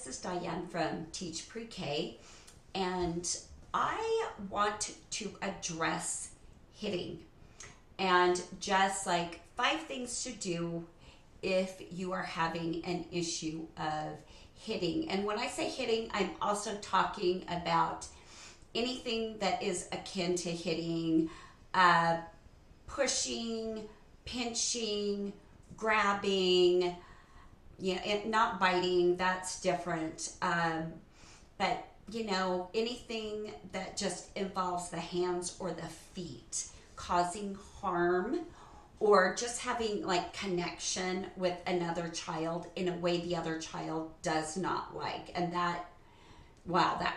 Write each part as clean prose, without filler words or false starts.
is Diane from Teach Pre-K, and I want to address hitting and just like 5 things to do if you are having an issue of hitting. And when I say hitting, I'm also talking about anything that is akin to hitting, pushing, pinching, grabbing, not biting, that's different. But, anything that just involves the hands or the feet causing harm or just having like connection with another child in a way the other child does not like. And that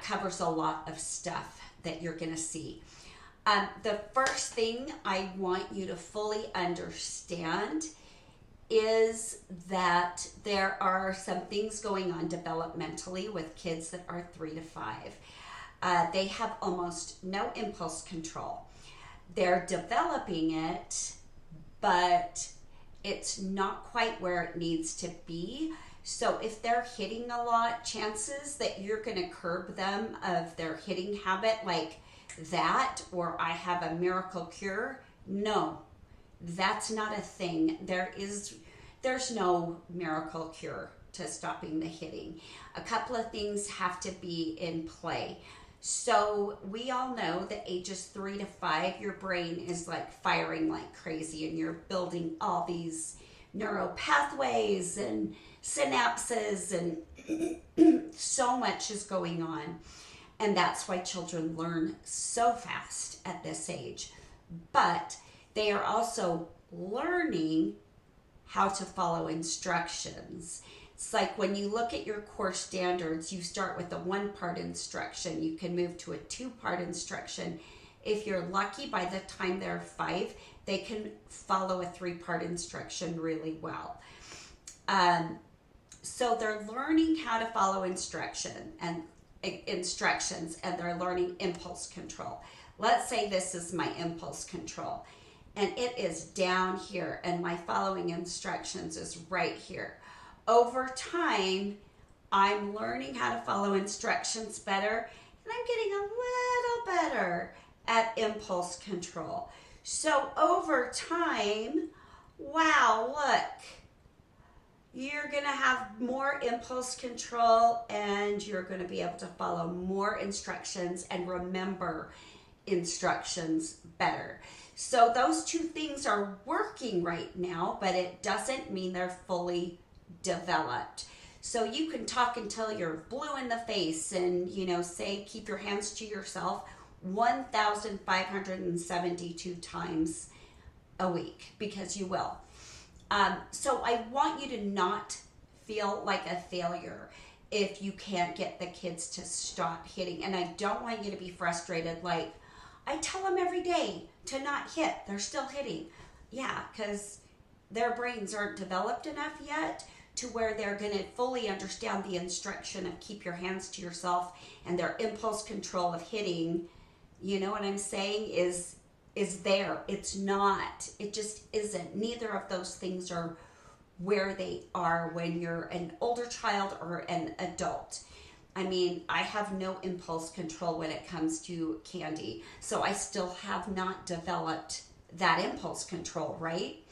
covers a lot of stuff that you're going to see. The first thing I want you to fully understand is that there are some things going on developmentally with kids that are 3 to 5. They have almost no impulse control. They're developing it, but it's not quite where it needs to be. So if they're hitting a lot, chances that you're going to curb them of their hitting habit like that, or I have a miracle cure. No, that's not a thing. There's no miracle cure to stopping the hitting. A couple of things have to be in play. So we all know that ages 3 to 5, your brain is like firing like crazy and you're building all these neural pathways and synapses and so much is going on. And that's why children learn so fast at this age. But they are also learning how to follow instructions. It's like when you look at your core standards, you start with a 1-part instruction. You can move to a 2-part instruction. If you're lucky, by the time they're 5, they can follow a 3-part instruction really well. So they're learning how to follow instructions, and they're learning impulse control. Let's say this is my impulse control, and it is down here, and my following instructions is right here. Over time, I'm learning how to follow instructions better, and I'm getting a little better at impulse control. So over time, wow, look, you're going to have more impulse control and you're going to be able to follow more instructions and remember instructions better. So those 2 things are working right now, but it doesn't mean they're fully developed. So you can talk until you're blue in the face and, say, keep your hands to yourself 1,572 times a week, because you will. So I want you to not feel like a failure if you can't get the kids to stop hitting. And I don't want you to be frustrated like, I tell them every day to not hit. They're still hitting. Yeah, because their brains aren't developed enough yet to where they're going to fully understand the instruction of keep your hands to yourself, and their impulse control of hitting, you know what I'm saying, is there. It's not. It just isn't. Neither of those things are where they are when you're an older child or an adult. I mean, I have no impulse control when it comes to candy, so I still have not developed that impulse control, right?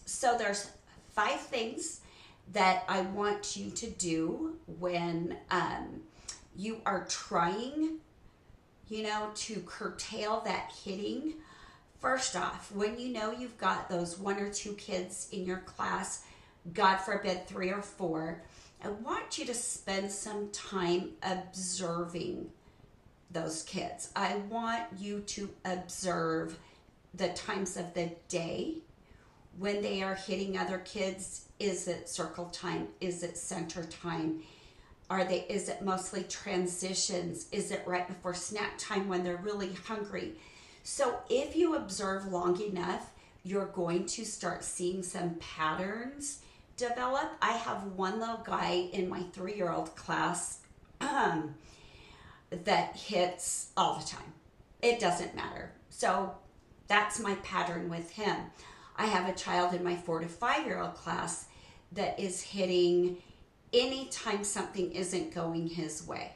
So there's 5 things that I want you to do when you are trying, to curtail that hitting. First off, when you've got those 1 or 2 kids in your class, God forbid 3 or 4, I want you to spend some time observing those kids. I want you to observe the times of the day when they are hitting other kids. Is it circle time? Is it center time? Is it mostly transitions? Is it right before snack time when they're really hungry? So if you observe long enough, you're going to start seeing some patterns develop. I have one little guy in my 3-year-old class that hits all the time. It doesn't matter. So that's my pattern with him. I have a child in my 4 to 5-year-old class that is hitting anytime something isn't going his way.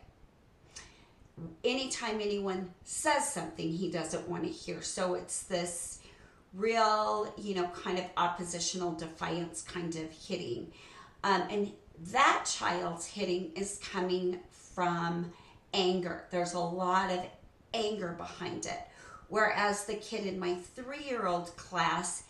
Anytime anyone says something he doesn't want to hear. So it's this real, kind of oppositional defiance kind of hitting. And that child's hitting is coming from anger. There's a lot of anger behind it. Whereas the kid in my 3-year-old class,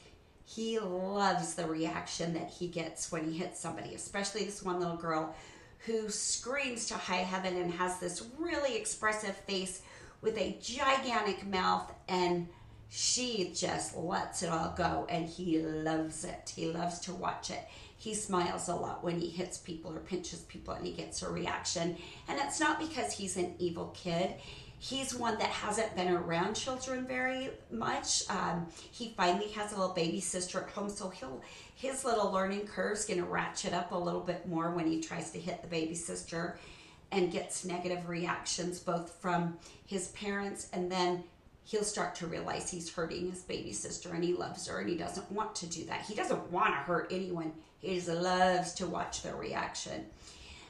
he loves the reaction that he gets when he hits somebody, especially this one little girl who screams to high heaven and has this really expressive face with a gigantic mouth, and she just lets it all go, and he loves it. He loves to watch it. He smiles a lot when he hits people or pinches people and he gets a reaction. And it's not because he's an evil kid. He's one that hasn't been around children very much. He finally has a little baby sister at home, so his little learning curve's going to ratchet up a little bit more when he tries to hit the baby sister and gets negative reactions both from his parents, and then he'll start to realize he's hurting his baby sister and he loves her and he doesn't want to do that. He doesn't want to hurt anyone. He just loves to watch their reaction.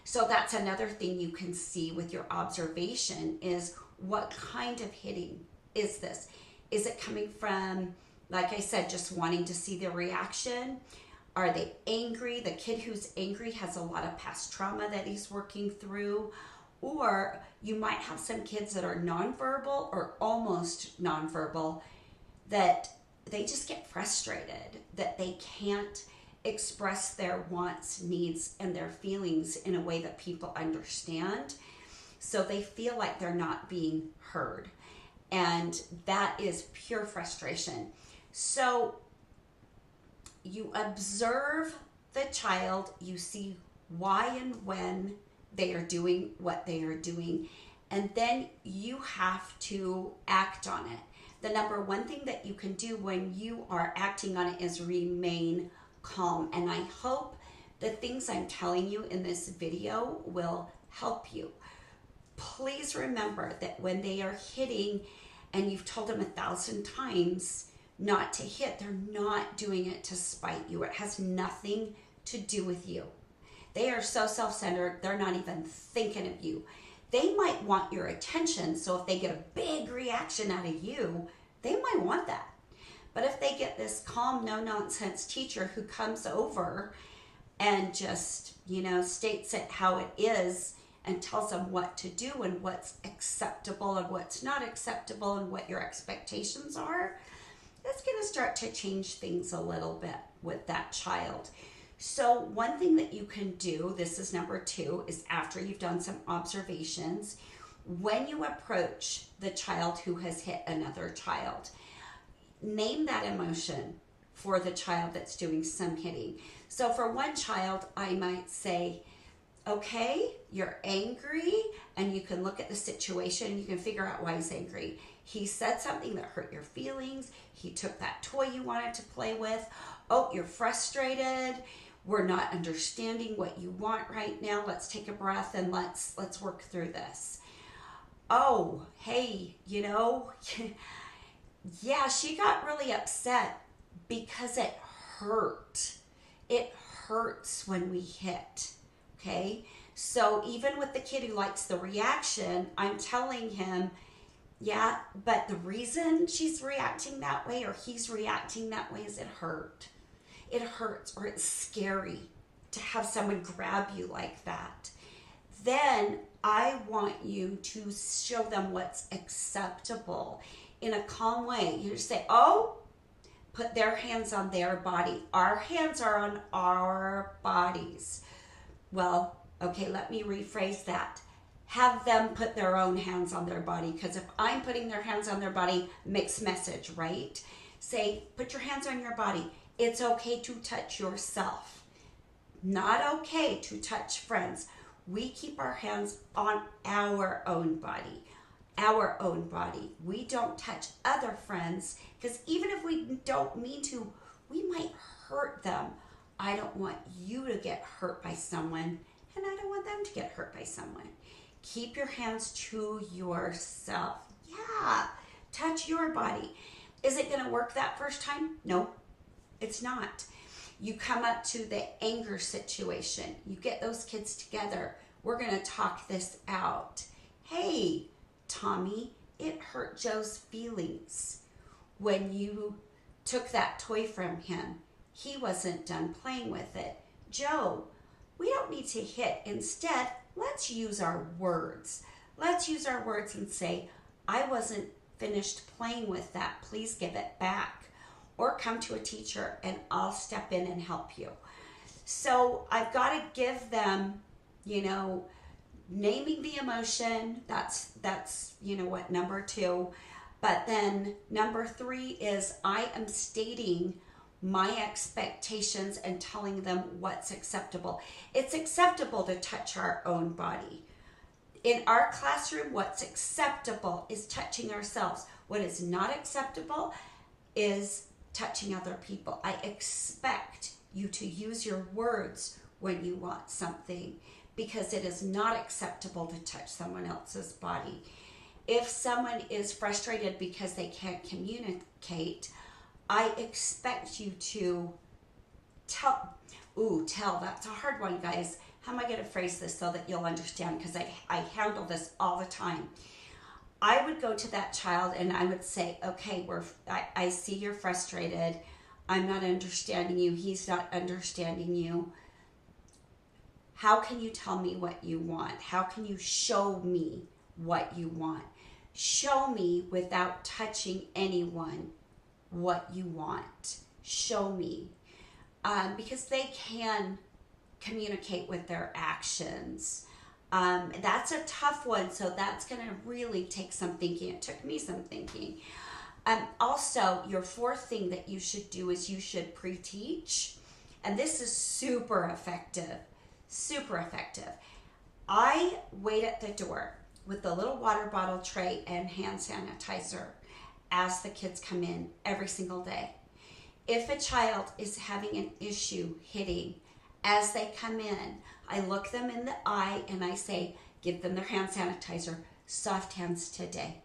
So that's another thing you can see with your observation is what kind of hitting is this? Is it coming from, like I said, just wanting to see the reaction? Are they angry? The kid who's angry has a lot of past trauma that he's working through. Or you might have some kids that are nonverbal or almost nonverbal, that they just get frustrated, that they can't express their wants, needs, and their feelings in a way that people understand. So they feel like they're not being heard. And that is pure frustration. So you observe the child, you see why and when they are doing what they are doing, and then you have to act on it. The number one thing that you can do when you are acting on it is remain calm. And I hope the things I'm telling you in this video will help you. Please remember that when they are hitting and you've told them 1,000 times not to hit, they're not doing it to spite you. It has nothing to do with you. They are so self-centered, they're not even thinking of you. They might want your attention, so if they get a big reaction out of you, they might want that. But if they get this calm, no-nonsense teacher who comes over and just, states it how it is and tells them what to do and what's acceptable and what's not acceptable and what your expectations are, that's going to start to change things a little bit with that child. So one thing that you can do, this is number 2, is after you've done some observations, when you approach the child who has hit another child, name that emotion for the child that's doing some hitting. So for one child, I might say, okay, you're angry, and you can look at the situation and you can figure out why he's angry. He said something that hurt your feelings. He took that toy you wanted to play with. Oh, you're frustrated. We're not understanding what you want right now. Let's take a breath and let's work through this. Oh, hey, yeah, she got really upset because it hurt. It hurts when we hit, okay? So even with the kid who likes the reaction, I'm telling him, yeah, but the reason she's reacting that way or he's reacting that way is it hurt. It hurts, or it's scary to have someone grab you like that. Then I want you to show them what's acceptable in a calm way. You just say, oh, put their hands on their body. Our hands are on our bodies. Well, okay, let me rephrase that. Have them put their own hands on their body, because if I'm putting their hands on their body, mixed message, right? Say, put your hands on your body. It's okay to touch yourself. Not okay to touch friends. We keep our hands on our own body. Our own body. We don't touch other friends, because even if we don't mean to, we might hurt them. I don't want you to get hurt by someone, and I don't want them to get hurt by someone. Keep your hands to yourself. Yeah, touch your body. Is it going to work that first time? No, it's not. You come up to the anger situation. You get those kids together. We're going to talk this out. Hey, Tommy, it hurt Joe's feelings when you took that toy from him. He wasn't done playing with it. Joe, we don't need to hit. Instead, let's use our words. Let's use our words and say, I wasn't finished playing with that. Please give it back. Or come to a teacher and I'll step in and help you. So I've got to give them, naming the emotion. That's what, number 2. But then number 3 is I am stating my expectations and telling them what's acceptable. It's acceptable to touch our own body. In our classroom, what's acceptable is touching ourselves. What is not acceptable is touching other people. I expect you to use your words when you want something, because it is not acceptable to touch someone else's body. If someone is frustrated because they can't communicate, I expect you to tell. That's a hard one, guys. How am I going to phrase this so that you'll understand? Because I handle this all the time. I would go to that child and I would say, okay, I see you're frustrated. I'm not understanding you. He's not understanding you. How can you tell me what you want? How can you show me what you want? Show me without touching anyone what you want. Show me. Because they can communicate with their actions. That's a tough one, so that's going to really take some thinking. It took me some thinking. Also, your 4th thing that you should do is you should pre-teach. And this is super effective. Super effective. I wait at the door with the little water bottle tray and hand sanitizer as the kids come in every single day. If a child is having an issue hitting, as they come in, I look them in the eye and I say, give them their hand sanitizer. Soft hands today.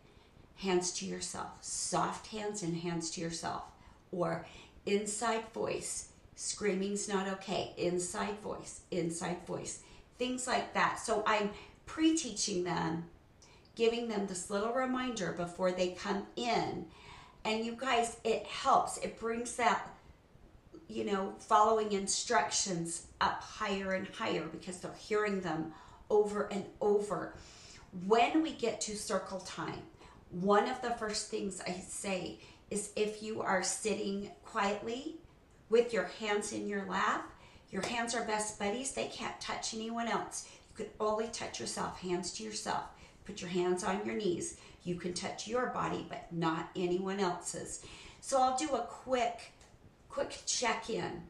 Hands to yourself. Soft hands and hands to yourself. Or inside voice. Screaming's not okay. Inside voice. Inside voice. Things like that. So I'm pre-teaching them, giving them this little reminder before they come in. And you guys, it helps. It brings that, following instructions up higher and higher because they're hearing them over and over. When we get to circle time, one of the first things I say is if you are sitting quietly with your hands in your lap, your hands are best buddies. They can't touch anyone else. You can only touch yourself, hands to yourself. Put your hands on your knees. You can touch your body, but not anyone else's. So I'll do a quick check-in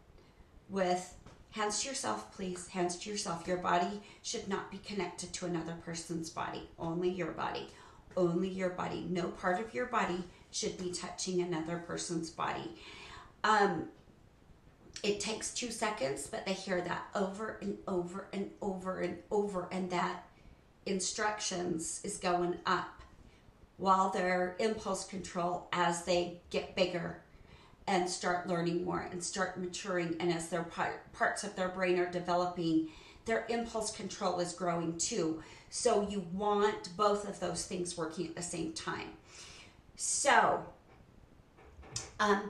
with hands to yourself, please. Hands to yourself. Your body should not be connected to another person's body. Only your body. Only your body. No part of your body should be touching another person's body. It takes 2 seconds, but they hear that over and over and over and over, and that instructions is going up while their impulse control, as they get bigger and start learning more and start maturing, and as their parts of their brain are developing, their impulse control is growing too. So you want both of those things working at the same time. So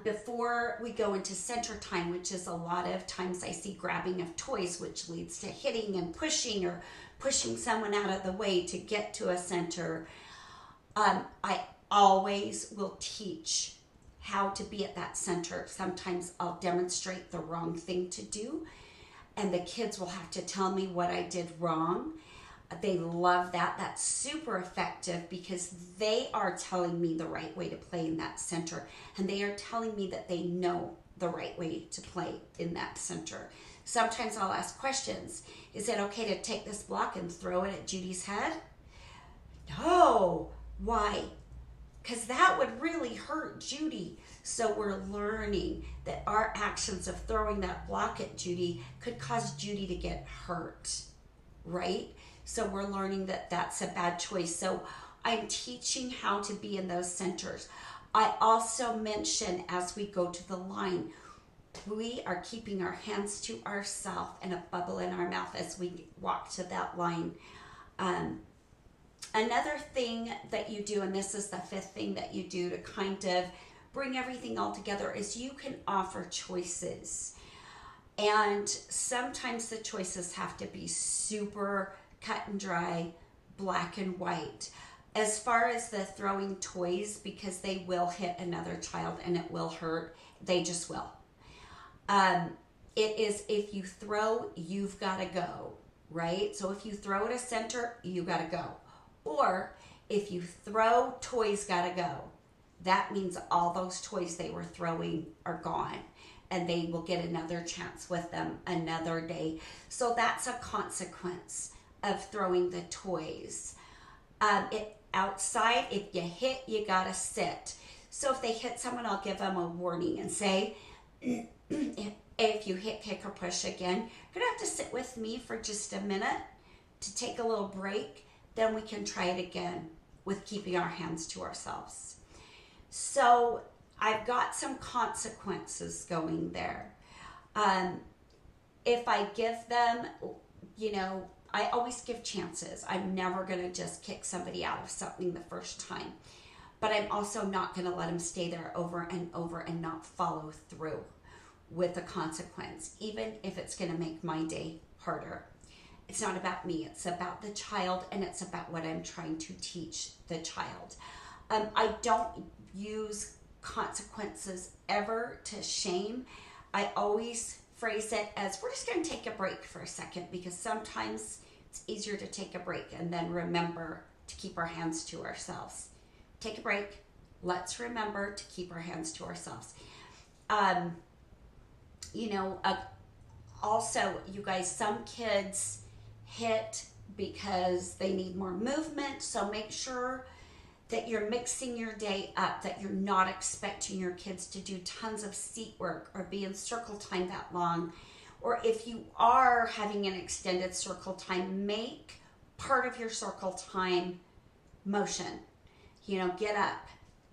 before we go into center time, which is a lot of times I see grabbing of toys, which leads to hitting and pushing, or pushing someone out of the way to get to a center, I always will teach how to be at that center. Sometimes I'll demonstrate the wrong thing to do, and the kids will have to tell me what I did wrong. They love that. That's super effective because they are telling me the right way to play in that center, and they are telling me that they know the right way to play in that center. Sometimes I'll ask questions. Is it okay to take this block and throw it at Judy's head? No. Why? Because that would really hurt Judy. So we're learning that our actions of throwing that block at Judy could cause Judy to get hurt, right? So we're learning that that's a bad choice. So I'm teaching how to be in those centers. I also mention as we go to the line, we are keeping our hands to ourselves and a bubble in our mouth as we walk to that line. Another thing that you do, and this is the fifth thing that you do to kind of bring everything all together, is you can offer choices. And sometimes the choices have to be super cut and dry, black and white. As far as the throwing toys, because they will hit another child and it will hurt, they just will. It is, if you throw, you've got to go, right? So if you throw at a center, you got to go. Or if you throw, toys got to go. That means all those toys they were throwing are gone, and they will get another chance with them another day. So that's a consequence of throwing the toys. Outside, if you hit, you gotta sit. So if they hit someone, I'll give them a warning and say, if you hit, kick, or push again, you're gonna have to sit with me for just a minute to take a little break. Then we can try it again with keeping our hands to ourselves. So I've got some consequences going there. If I give them, I always give chances. I'm never going to just kick somebody out of something the first time. But I'm also not going to let them stay there over and over and not follow through with a consequence, even if it's going to make my day harder. It's not about me. It's about the child, and it's about what I'm trying to teach the child. I don't use consequences ever to shame. I always phrase it as, we're just going to take a break for a second, because sometimes it's easier to take a break and then remember to keep our hands to ourselves. Take a break. Let's remember to keep our hands to ourselves. Also, you guys, some kids hit because they need more movement, so make sure that you're mixing your day up, that you're not expecting your kids to do tons of seat work or be in circle time that long. Or if you are having an extended circle time, make part of your circle time motion. Get up,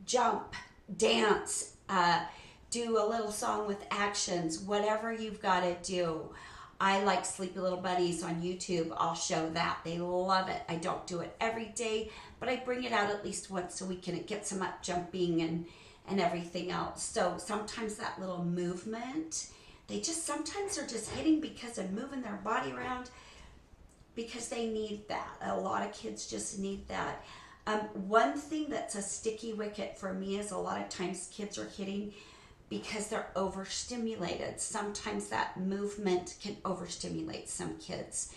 jump, dance, do a little song with actions, whatever you've got to do. I like Sleepy Little Bunnies on YouTube. I'll show that. They love it. I don't do it every day, but I bring it out at least once so we can get some up jumping and everything else. So sometimes that little movement, sometimes they're just hitting because they're moving their body around because they need that. A lot of kids just need that. One thing that's a sticky wicket for me is a lot of times kids are hitting because they're overstimulated. Sometimes that movement can overstimulate some kids.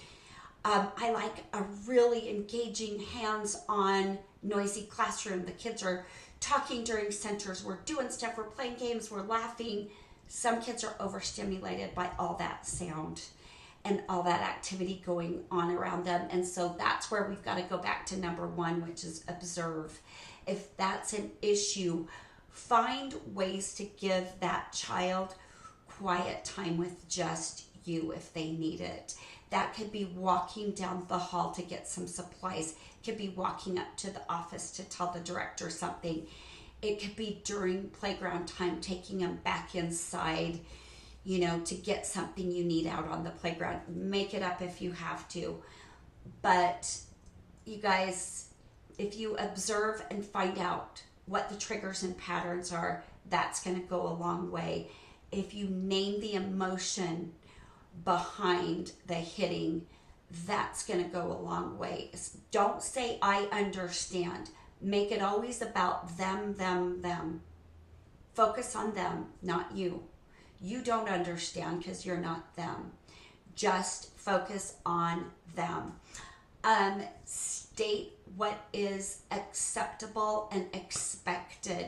I like a really engaging, hands-on, noisy classroom. The kids are talking during centers. We're doing stuff. We're playing games. We're laughing. Some kids are overstimulated by all that sound and all that activity going on around them. And so that's where we've got to go back to number one, which is observe. If that's an issue, find ways to give that child quiet time with just you if they need it. That could be walking down the hall to get some supplies. It could be walking up to the office to tell the director something. It could be during playground time, taking them back inside, to get something you need out on the playground. Make it up if you have to. But you guys, if you observe and find out what the triggers and patterns are, that's going to go a long way. If you name the emotion behind the hitting, that's going to go a long way. Don't say, I understand. Make it always about them, them, them. Focus on them, not you. You don't understand because you're not them. Just focus on them. State what is acceptable and expected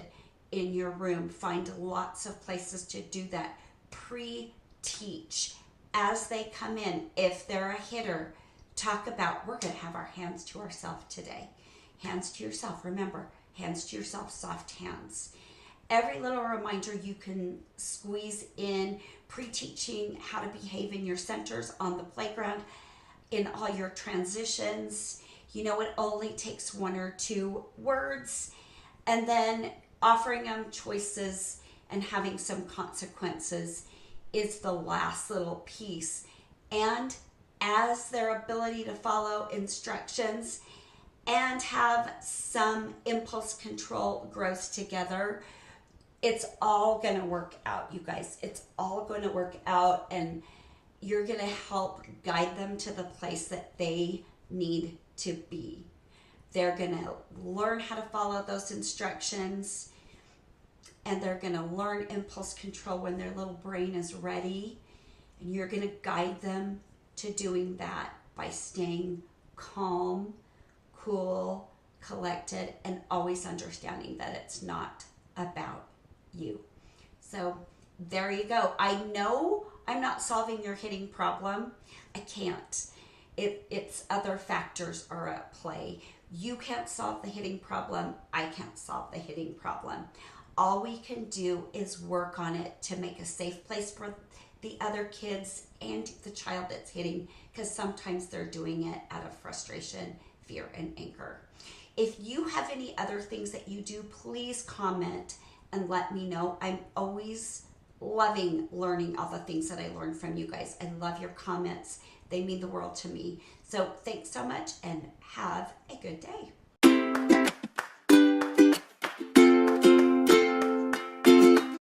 in your room. Find lots of places to do that. Pre-teach. As they come in, if they're a hitter, talk about, we're going to have our hands to ourselves today. Hands to yourself. Remember, hands to yourself, soft hands. Every little reminder you can squeeze in, pre-teaching how to behave in your centers, on the playground, in all your transitions. It only takes one or two words, and then offering them choices and having some consequences is the last little piece. And as their ability to follow instructions and have some impulse control grows together, it's all going to work out, you guys. It's all going to work out, and you're going to help guide them to the place that they need to be. They're going to learn how to follow those instructions, and they're going to learn impulse control when their little brain is ready. And you're going to guide them to doing that by staying calm, cool, collected, and always understanding that it's not about you. So there you go. I know I'm not solving your hitting problem. I can't. It's other factors are at play. You can't solve the hitting problem. I can't solve the hitting problem. All we can do is work on it to make a safe place for the other kids and the child that's hitting, because sometimes they're doing it out of frustration, fear, and anger. If you have any other things that you do, please comment and let me know. I'm always loving learning all the things that I learned from you guys. I love your comments. They mean the world to me. So thanks so much, and have a good day.